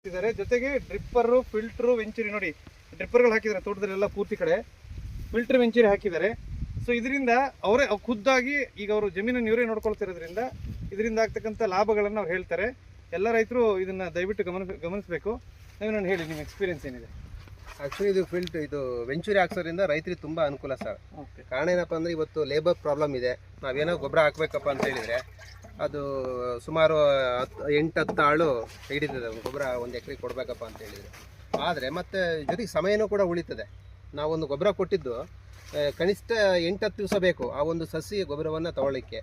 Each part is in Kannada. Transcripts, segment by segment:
ಇದ್ದಾರೆ. ಜೊತೆಗೆ ಡ್ರಿಪ್ಪರ್, ಫಿಲ್ಟರ್, ವೆಂಚುರಿ ನೋಡಿ ಡ್ರಿಪ್ಪರ್ಗಳು ಹಾಕಿದ್ದಾರೆ ತೋಟದಲ್ಲೆಲ್ಲ ಪೂರ್ತಿ ಕಡೆ. ಫಿಲ್ಟರ್, ವೆಂಚುರಿ ಹಾಕಿದ್ದಾರೆ. ಸೊ ಇದರಿಂದ ಅವರೇ ಖುದ್ದಾಗಿ ಈಗ ಅವರು ಜಮೀನನ್ನು ಇವರೇ ನೋಡ್ಕೊಳ್ತಿರೋದ್ರಿಂದ ಇದರಿಂದ ಆಗ್ತಕ್ಕಂಥ ಲಾಭಗಳನ್ನು ಅವ್ರು ಹೇಳ್ತಾರೆ. ಎಲ್ಲ ರೈತರು ಇದನ್ನ ದಯವಿಟ್ಟು ಗಮನಿಸಬೇಕು. ನಾನು ಹೇಳಿ ನಿಮ್ಮ ಎಕ್ಸ್ಪೀರಿಯನ್ಸ್ ಏನಿದೆ? ಆಕ್ಚುಲಿ ಇದು ವೆಂಚುರಿ ಹಾಕ್ಸೋದ್ರಿಂದ ರೈತರಿಗೆ ತುಂಬಾ ಅನುಕೂಲ ಸರ್. ಕಾರಣ ಏನಪ್ಪ ಅಂದ್ರೆ ಇವತ್ತು ಲೇಬರ್ ಪ್ರಾಬ್ಲಮ್ ಇದೆ. ನಾವೇನೋ ಗೊಬ್ಬರ ಹಾಕ್ಬೇಕಪ್ಪ ಅಂತ ಹೇಳಿದ್ರೆ ಅದು ಸುಮಾರು 8-10 ಆಳು ಹಿಡಿತದೆ ಗೊಬ್ಬರ ಒಂದು ಎಕರೆಗೆ ಕೊಡಬೇಕಪ್ಪ ಅಂತ ಹೇಳಿದರೆ. ಆದರೆ ಮತ್ತೆ ಜೊತೆಗೆ ಸಮಯನೂ ಕೂಡ ಉಳಿತದೆ. ನಾವೊಂದು ಗೊಬ್ಬರ ಕೊಟ್ಟಿದ್ದು ಕನಿಷ್ಠ 8-10 ದಿವಸ ಬೇಕು ಆ ಒಂದು ಸಸಿ ಗೊಬ್ಬರವನ್ನು ತಗೊಳ್ಳಿಕ್ಕೆ.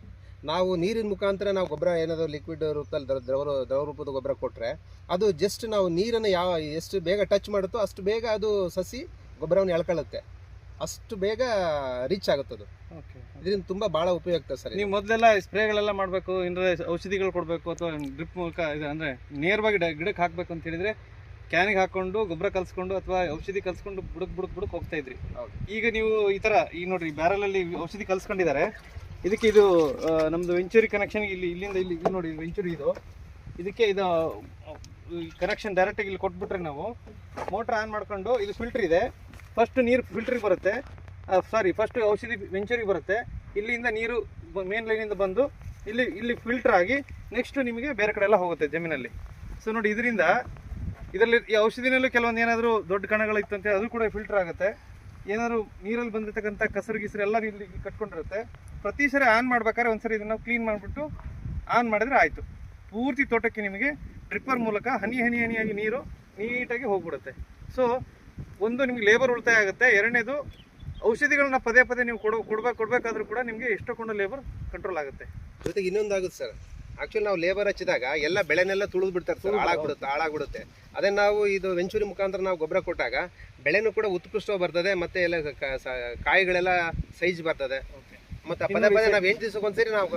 ನಾವು ನೀರಿನ ಮುಖಾಂತರ ನಾವು ಗೊಬ್ಬರ ಏನಾದರೂ ಲಿಕ್ವಿಡ್ ರೂಪದಲ್ಲಿ ದ್ರವ ರೂಪದ ಗೊಬ್ಬರ ಕೊಟ್ಟರೆ ಅದು ಜಸ್ಟ್ ನಾವು ನೀರನ್ನು ಎಷ್ಟು ಬೇಗ ಟಚ್ ಮಾಡುತ್ತೋ ಅಷ್ಟು ಬೇಗ ಅದು ಸಸಿ ಗೊಬ್ಬರವನ್ನು ಎಳ್ಕೊಳ್ಳುತ್ತೆ, ಅಷ್ಟು ಬೇಗ ರೀಚ್ ಆಗುತ್ತದು. ಇದರಿಂದ ತುಂಬಾ ಬಹಳ ಉಪಯುಕ್ತ ಸರ್. ನೀವು ಮೊದಲೆಲ್ಲ ಸ್ಪ್ರೇಗಳೆಲ್ಲ ಮಾಡಬೇಕು, ಏನಾದ್ರೆ ಔಷಧಿಗಳು ಕೊಡಬೇಕು ಅಥವಾ ಡ್ರಿಪ್ ಮೂಲಕ ಅಂದರೆ ನೇರವಾಗಿ ಗಿಡಕ್ಕೆ ಹಾಕಬೇಕು ಅಂತ ಹೇಳಿದ್ರೆ ಕ್ಯಾನಿಗೆ ಹಾಕೊಂಡು ಗೊಬ್ಬರ ಕಲ್ಸ್ಕೊಂಡು ಅಥವಾ ಔಷಧಿ ಕಲ್ಸ್ಕೊಂಡು ಬುಡಕ್ ಹೋಗ್ತಾ ಇದ್ರಿ. ಈಗ ನೀವು ಈ ತರ ಈಗ ನೋಡ್ರಿ ಬ್ಯಾರಲಲ್ಲಿ ಔಷಧಿ ಕಲ್ಸ್ಕೊಂಡಿದ್ದಾರೆ. ಇದಕ್ಕೆ ಇದು ನಮ್ದು ವೆಂಚುರಿ ಕನೆಕ್ಷನ್ ಇಲ್ಲಿಂದ ಇಲ್ಲಿ ನೋಡಿ ವೆಂಚುರಿ ಇದಕ್ಕೆ ಇದು ಕನೆಕ್ಷನ್ ಡೈರೆಕ್ಟಾಗಿ ಇಲ್ಲಿ ಕೊಟ್ಬಿಟ್ರೆ ನಾವು ಮೋಟ್ರ್ ಆನ್ ಮಾಡ್ಕೊಂಡು ಇದು ಫಿಲ್ಟರ್ ಇದೆ. ಫಸ್ಟ್ ನೀರು ಫಿಲ್ಟ್ರಿಗೆ ಬರುತ್ತೆ, ಫಸ್ಟ್ ಔಷಧಿ ವೆಂಚುರಿಗೆ ಬರುತ್ತೆ. ಇಲ್ಲಿಂದ ನೀರು ಮೇನ್ ಲೈನಿಂದ ಬಂದು ಇಲ್ಲಿ ಫಿಲ್ಟರ್ ಆಗಿ ನೆಕ್ಸ್ಟ್ ನಿಮಗೆ ಬೇರೆ ಕಡೆ ಎಲ್ಲ ಹೋಗುತ್ತೆ ಜಮೀನಲ್ಲಿ. ಸೊ ನೋಡಿ ಇದರಲ್ಲಿ ಈ ಔಷಧಿನಲ್ಲೂ ಕೆಲವೊಂದು ಏನಾದರೂ ದೊಡ್ಡ ಕಣಗಳಿತ್ತಂತೆ ಅದು ಕೂಡ ಫಿಲ್ಟರ್ ಆಗುತ್ತೆ. ಏನಾದರೂ ನೀರಲ್ಲಿ ಬಂದಿರತಕ್ಕಂಥ ಕಸರು ಗಿಸರು ಎಲ್ಲ ಇಲ್ಲಿ ಕಟ್ಕೊಂಡಿರುತ್ತೆ. ಪ್ರತಿ ಸರಿ ಆನ್ ಮಾಡ್ಬೇಕಾದ್ರೆ ಒಂದ್ಸರಿ ಇದನ್ನು ಕ್ಲೀನ್ ಮಾಡಿಬಿಟ್ಟು ಆನ್ ಮಾಡಿದ್ರೆ ಆಯಿತು. ಪೂರ್ತಿ ತೋಟಕ್ಕೆ ನಿಮಗೆ ಡ್ರಿಪ್ಪರ್ ಮೂಲಕ ಹನಿಯಾಗಿ ನೀರು ನೀಟಾಗಿ ಹೋಗ್ಬಿಡುತ್ತೆ. ಸೊ ಒಂದು ನಿಮ್ಗೆ ಲೇಬರ್ ಉಳಿತಾಯ ಆಗುತ್ತೆ. ಎರಡನೇದು ಔಷಧಿಗಳನ್ನ ಪದೇ ನೀವು ಕೊಡಬೇಕಾದ್ರೂ ಕೂಡ ನಿಮಗೆ ಎಷ್ಟೊಂದು ಲೇಬರ್ ಕಂಟ್ರೋಲ್ ಆಗುತ್ತೆ. ಜೊತೆಗೆ ಇನ್ನೊಂದಾಗುತ್ತೆ ಸರ್, ಆಕ್ಚುಲಿ ನಾವು ಲೇಬರ್ ಹಚ್ಚಿದಾಗ ಎಲ್ಲ ಬೆಳೆನೆಲ್ಲ ತುಳಿದು ಬಿಡ್ತಾರೆ ಸರ್, ಹಾಳಾಗ್ಬಿಡುತ್ತೆ. ಅದೇ ನಾವು ಇದು ವೆಂಚುರಿ ಮುಖಾಂತರ ನಾವು ಗೊಬ್ಬರ ಕೊಟ್ಟಾಗ ಬೆಳೆನೂ ಕೂಡ ಉತ್ಕೃಷ್ಟವಾಗಿ ಬರ್ತದೆ, ಮತ್ತೆ ಎಲ್ಲ ಕಾಯಿಗಳೆಲ್ಲ ಸೈಜ್ ಬರ್ತದೆ. ಮತ್ತೆ ಪದೇ ನಾವು 8 ದಿವಸಕ್ಕೊಂದ್ಸರಿ ನಾವು